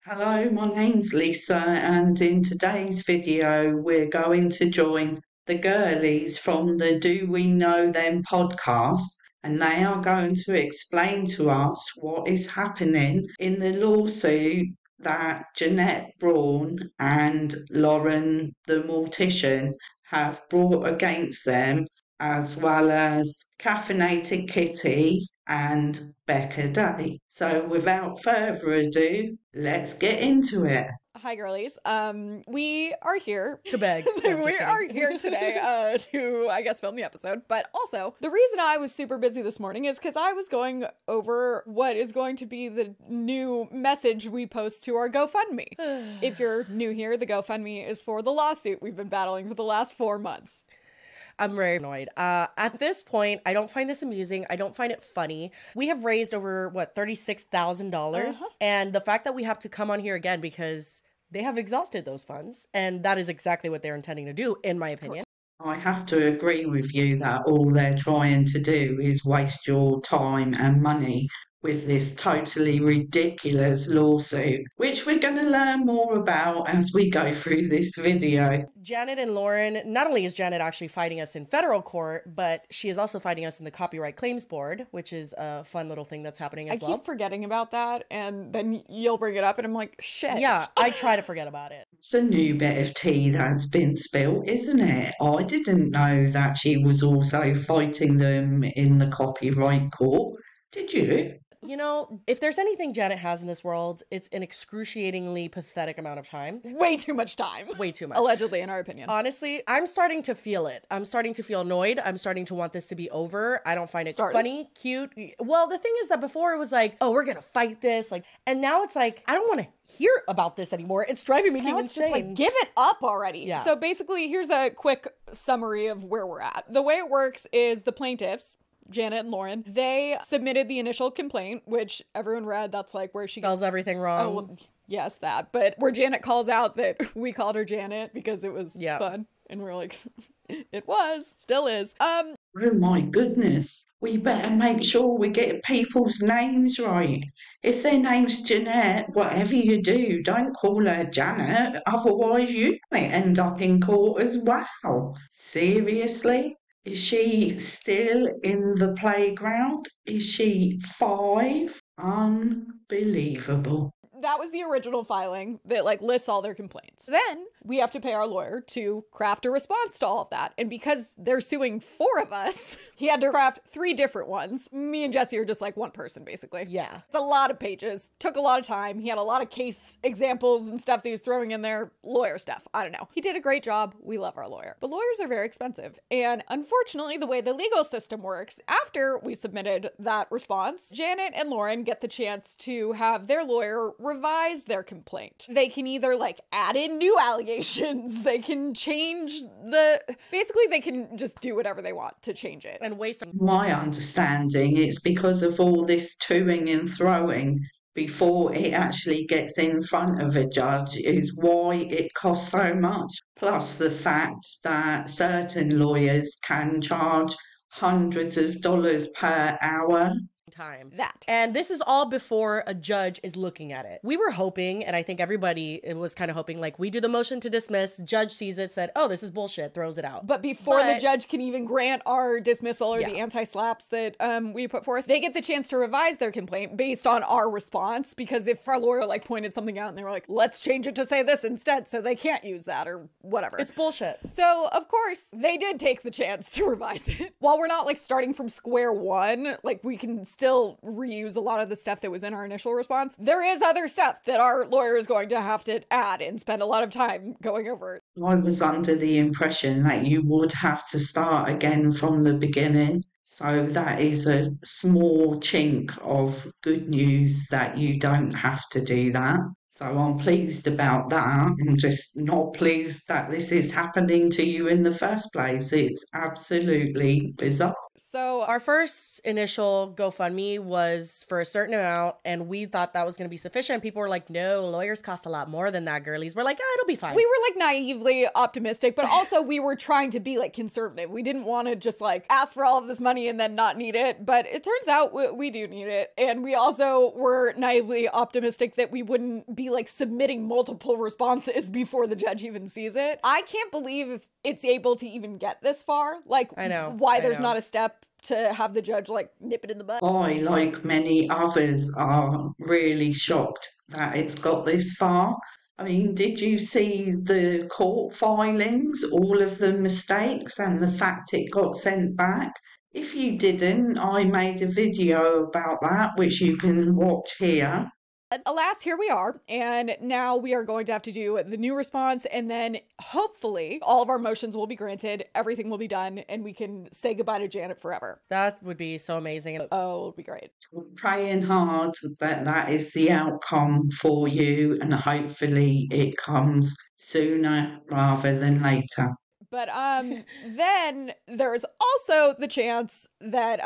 Hello, my name's Lisa, and in today's video, we're going to join the girlies from the Do We Know Them podcast, and they are going to explain to us what is happening in the lawsuit that Jeannette Braun and Lauren the Mortician have brought against them, as well as Caffeinated Kitty and Becca Day. So without further ado, let's get into it. Hi, girlies. We are here to beg. we are here today to, I guess, film the episode. But also, the reason I was super busy this morning is because I was going over what is going to be the new message we post to our GoFundMe. If you're new here, the GoFundMe is for the lawsuit we've been battling for the last 4 months. I'm very annoyed. At this point, I don't find this amusing. I don't find it funny. We have raised over, what, $36,000? And the fact that we have to come on here again because they have exhausted those funds. And that is exactly what they're intending to do, in my opinion. I have to agree with you that all they're trying to do is waste your time and money with this totally ridiculous lawsuit, which we're going to learn more about as we go through this video. Jeannette and Lauren, not only is Jeannette actually fighting us in federal court, but she is also fighting us in the Copyright Claims Board, which is a fun little thing that's happening as well. I keep forgetting about that, and then you'll bring it up, and I'm like, shit. Yeah, I try to forget about it. It's a new bit of tea that's been spilt, isn't it? I didn't know that she was also fighting them in the Copyright Court. Did you? You know, if there's anything Jeannette has in this world, it's an excruciatingly pathetic amount of time. Way too much time. Way too much. Allegedly, in our opinion. Honestly, I'm starting to feel it. I'm starting to feel annoyed. I'm starting to want this to be over. I don't find it funny, cute. Well, the thing is that before it was like, oh, we're gonna fight this. And now it's like, I don't want to hear about this anymore. It's driving me insane. It's just like, give it up already. Yeah. So basically, here's a quick summary of where we're at. The way it works is the plaintiffs, Jeannette and Lauren, they submitted the initial complaint, which everyone read. That's like where she spells everything wrong. Oh, well, yes, that. But where Jeannette calls out that we called her Janet because it was fun. And we're like, it was, still is. Oh my goodness. We better make sure we get people's names right. If their name's Jeannette, whatever you do, don't call her Janet. Otherwise you may end up in court as well. Seriously? Is she still in the playground? Is she 5? Unbelievable. That was the original filing that like lists all their complaints. Then we have to pay our lawyer to craft a response to all of that. And because they're suing 4 of us, he had to craft 3 different ones. Me and Jesse are just like one person, basically. Yeah. It's a lot of pages. Took a lot of time. He had a lot of case examples and stuff that he was throwing in there. Lawyer stuff. I don't know. He did a great job. We love our lawyer. But lawyers are very expensive. And unfortunately, the way the legal system works, after we submitted that response, Jeannette and Lauren get the chance to have their lawyer revise their complaint. They can either like add in new allegations, they can change basically they can just do whatever they want to change it. And waste my understanding, it's because of all this toing and throwing before it actually gets in front of a judge is why it costs so much. Plus the fact that certain lawyers can charge hundreds of dollars per hour. Time. And this is all before a judge is looking at it. We were hoping, and I think everybody was kind of hoping, like, we do the motion to dismiss, judge sees it, said, oh, this is bullshit, throws it out. But before the judge can even grant our dismissal or the anti-slaps that we put forth, they get the chance to revise their complaint based on our response, because if our lawyer like pointed something out and they were like, let's change it to say this instead, so they can't use that or whatever. It's bullshit. So of course they did take the chance to revise it. While we're not like starting from square one, like we can still reuse a lot of the stuff that was in our initial response. There is other stuff that our lawyer is going to have to add and spend a lot of time going over. I was under the impression that you would have to start again from the beginning. So that is a small chink of good news that you don't have to do that. So I'm pleased about that. I'm just not pleased that this is happening to you in the first place. It's absolutely bizarre. So our first initial GoFundMe was for a certain amount, and we thought that was going to be sufficient. People were like, no, lawyers cost a lot more than that, girlies. We're like, ah, it'll be fine. We were like naively optimistic, but also we were trying to be like conservative. We didn't want to just like ask for all of this money and then not need it. But it turns out we do need it. And we also were naively optimistic that we wouldn't be like submitting multiple responses before the judge even sees it. I can't believe it's able to even get this far. Like, I know. Why there's not a step to have the judge like nip it in the butt. I, like many others, are really shocked that it's got this far. I mean, did you see the court filings, all of the mistakes and the fact it got sent back? If you didn't, I made a video about that, which you can watch here. Alas, here we are. And now we are going to have to do the new response. And then hopefully all of our motions will be granted. Everything will be done. And we can say goodbye to Janet forever. That would be so amazing. Oh, it'll be great. We're praying hard that that is the outcome for you. And hopefully it comes sooner rather than later. But then there's also the chance that,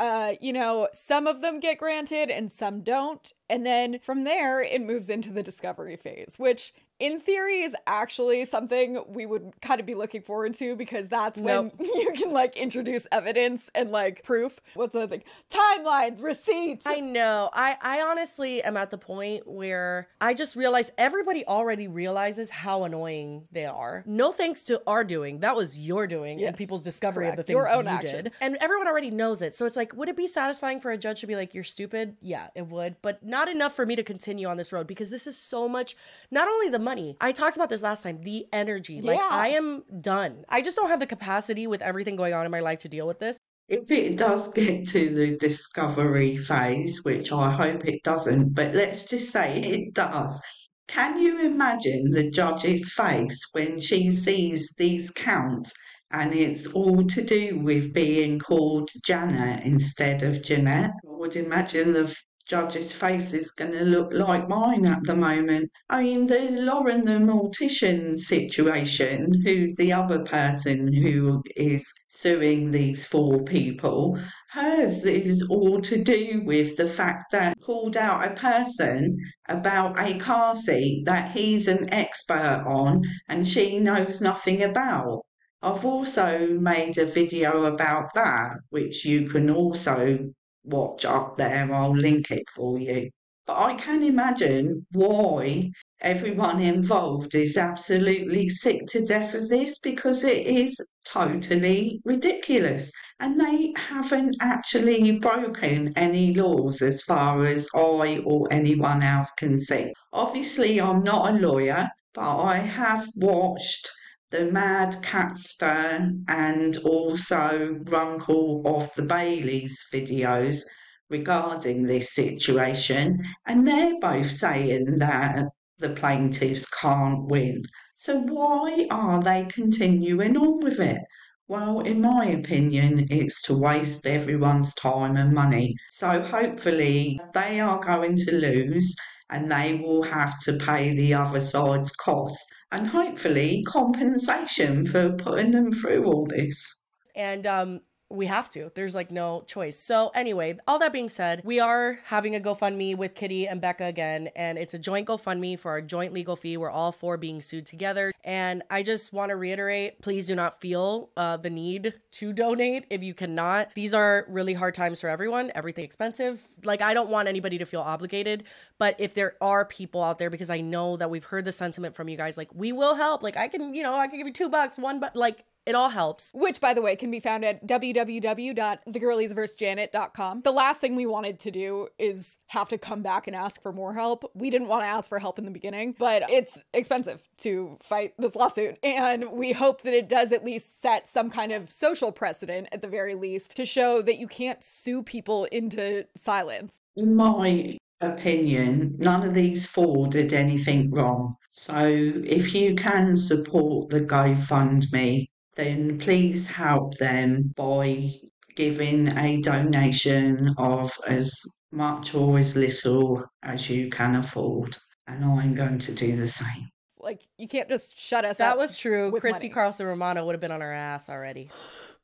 some of them get granted and some don't. And then from there, it moves into the discovery phase, which in theory is actually something we would kind of be looking forward to, because that's when you can like introduce evidence and like proof. What's the thing? Timelines, receipts. I know. I honestly am at the point where I just realized everybody already realizes how annoying they are. No thanks to our doing. That was your doing and people's discovery of the things your own you actions did. And everyone already knows it. So it's like, would it be satisfying for a judge to be like, you're stupid? Yeah, it would. But not enough for me to continue on this road, because this is so much, not only the money. I talked about this last time, the energy. Like, I am done. I just don't have the capacity with everything going on in my life to deal with this. If it does get to the discovery phase, which I hope it doesn't, but let's just say it does, can you imagine the judge's face when she sees these counts and it's all to do with being called Janet instead of Jeannette? I would imagine the judge's face is going to look like mine at the moment. I mean, the Lauren the Mortician situation, who's the other person who is suing these 4 people, hers is all to do with the fact that called out a person about a car seat that he's an expert on and she knows nothing about. I've also made a video about that, which you can also watch up there. I'll link it for you. But I can imagine why everyone involved is absolutely sick to death of this, because it is totally ridiculous. And they haven't actually broken any laws as far as I or anyone else can see. Obviously, I'm not a lawyer, but I have watched the Mad Catster and also Runkle of the Baileys videos regarding this situation, and they're both saying that the plaintiffs can't win. So why are they continuing on with it? Well, in my opinion, it's to waste everyone's time and money. So hopefully they are going to lose and they will have to pay the other side's costs, and hopefully compensation for putting them through all this. And we have to. There's like no choice. So anyway, all that being said, we are having a GoFundMe with Kitty and Becca again, and it's a joint GoFundMe for our joint legal fee. We're all 4 being sued together. And I just want to reiterate, please do not feel the need to donate if you cannot. These are really hard times for everyone. Everything expensive. Like, I don't want anybody to feel obligated, but if there are people out there, because I know that we've heard the sentiment from you guys, like, we will help. Like, I can give you $2, $1, but like, it all helps. Which, by the way, can be found at www.thegirliesvsjanet.com. The last thing we wanted to do is have to come back and ask for more help. We didn't want to ask for help in the beginning, but it's expensive to fight this lawsuit. And we hope that it does at least set some kind of social precedent, at the very least, to show that you can't sue people into silence. In my opinion, none of these 4 did anything wrong. So if you can support the GoFundMe, then please help them by giving a donation of as much or as little as you can afford. And I'm going to do the same. Like, you can't just shut us up. That was true. Christy money. Carlson Romano would have been on our ass already.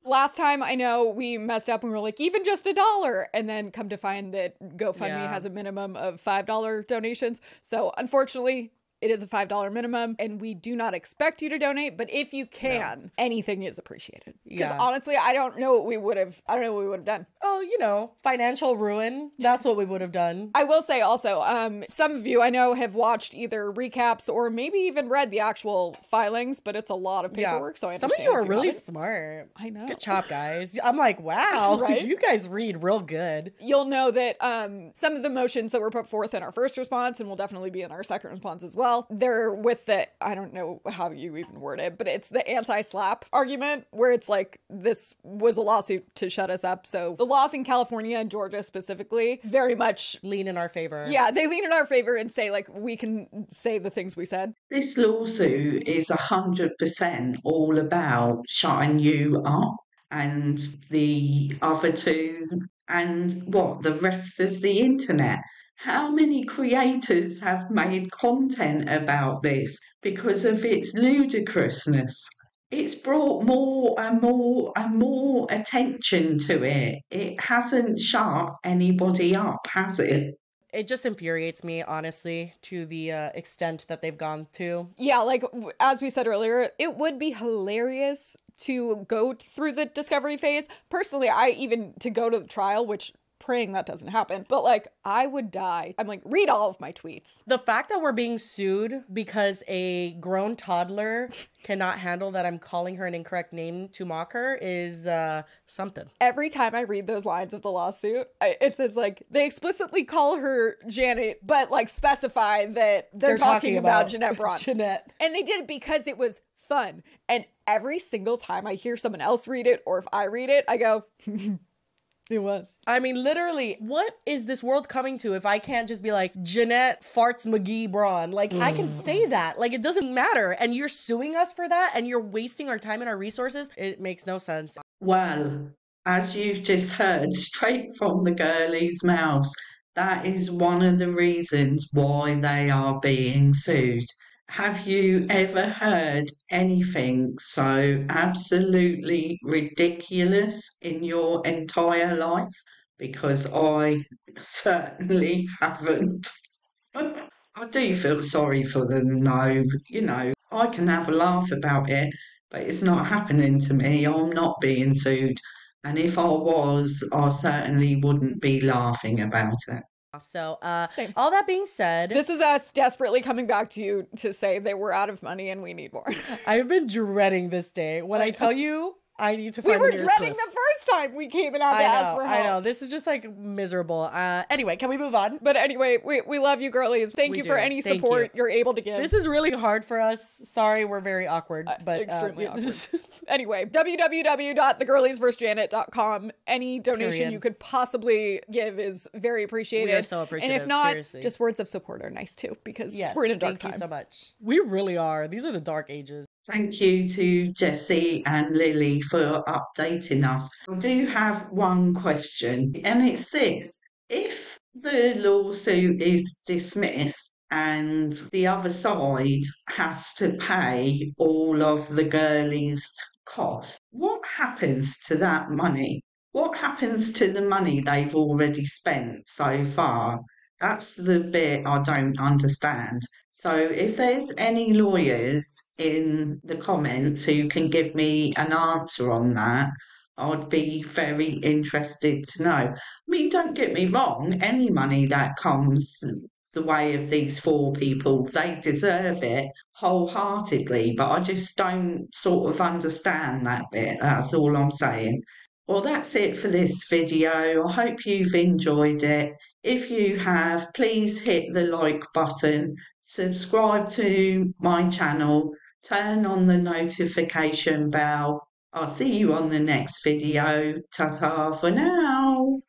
Last time, I know we messed up and we were like, even just $1, and then come to find that GoFundMe has a minimum of $5 donations. So unfortunately, It is a $5 minimum, and we do not expect you to donate, but if you can, anything is appreciated. Because honestly, I don't know what we would have done. Oh, financial ruin. That's what we would have done. I will say also, some of you I know have watched either recaps or maybe even read the actual filings, but it's a lot of paperwork, so I understand. Some of you are really smart. I know. Good job, guys. I'm like, wow, right? You guys read real good. You'll know that some of the motions that were put forth in our first response, and will definitely be in our second response as well, they're with the, I don't know how you even word it, but it's the anti-slap argument, where it's like, this was a lawsuit to shut us up. So the laws in California and Georgia specifically very much lean in our favor. Yeah, they lean in our favor and say, like, we can say the things we said. This lawsuit is 100% all about shutting you up, and the other two, and the rest of the internet. How many creators have made content about this because of its ludicrousness? It's brought more and more and more attention to it. It hasn't shut anybody up, has it? It just infuriates me, honestly, to the extent that they've gone to. Yeah, like, as we said earlier, it would be hilarious to go through the discovery phase. Personally, to go to the trial, which, praying that doesn't happen, but like, I would die. I'm like, read all of my tweets. The fact that we're being sued because a grown toddler cannot handle that I'm calling her an incorrect name to mock her is something. Every time I read those lines of the lawsuit, it says, like, they explicitly call her Janet, but like specify that they're talking about Jeannette Braun. Jeannette. And they did it because it was fun. And every single time I hear someone else read it, or if I read it, I go, it was. I mean, literally, what is this world coming to if I can't just be like, Jeannette Farts McGee Braun? Like, I can say that. Like, it doesn't matter. And you're suing us for that, and you're wasting our time and our resources. It makes no sense. Well, as you've just heard straight from the girlies' mouths, that is one of the reasons why they are being sued. Have you ever heard anything so absolutely ridiculous in your entire life? Because I certainly haven't. I do feel sorry for them, though. I can have a laugh about it, but it's not happening to me. I'm not being sued. And if I was, I certainly wouldn't be laughing about it. So, all that being said, this is us desperately coming back to you to say that we're out of money and we need more. I've been dreading this day. When I tell you, I need to find the nearest dreading cliff. The first time we came in to ask for help. I know. This is just like miserable. Anyway, can we move on? But anyway, we love you, girlies. Thank you for any support you're able to give. This is really hard for us. Sorry, we're very awkward, but extremely awkward. Anyway, www.thegirliesvsjanet.com. Any donation you could possibly give is very appreciated. We are so appreciative. And if not, seriously, just words of support are nice too, because we're in a dark time. Thank you so much. We really are. These are the dark ages. Thank you to Jessie and Lily for updating us. I do have one question, and it's this. If the lawsuit is dismissed and the other side has to pay all of the girlies' costs, what happens to that money? What happens to the money they've already spent so far? That's the bit I don't understand. So if there's any lawyers in the comments who can give me an answer on that, I'd be very interested to know. I mean, don't get me wrong, any money that comes the way of these four people, they deserve it wholeheartedly, but I just don't sort of understand that bit. That's all I'm saying. Well, that's it for this video. I hope you've enjoyed it. If you have, please hit the like button, subscribe to my channel, turn on the notification bell. I'll see you on the next video. Ta-ta for now.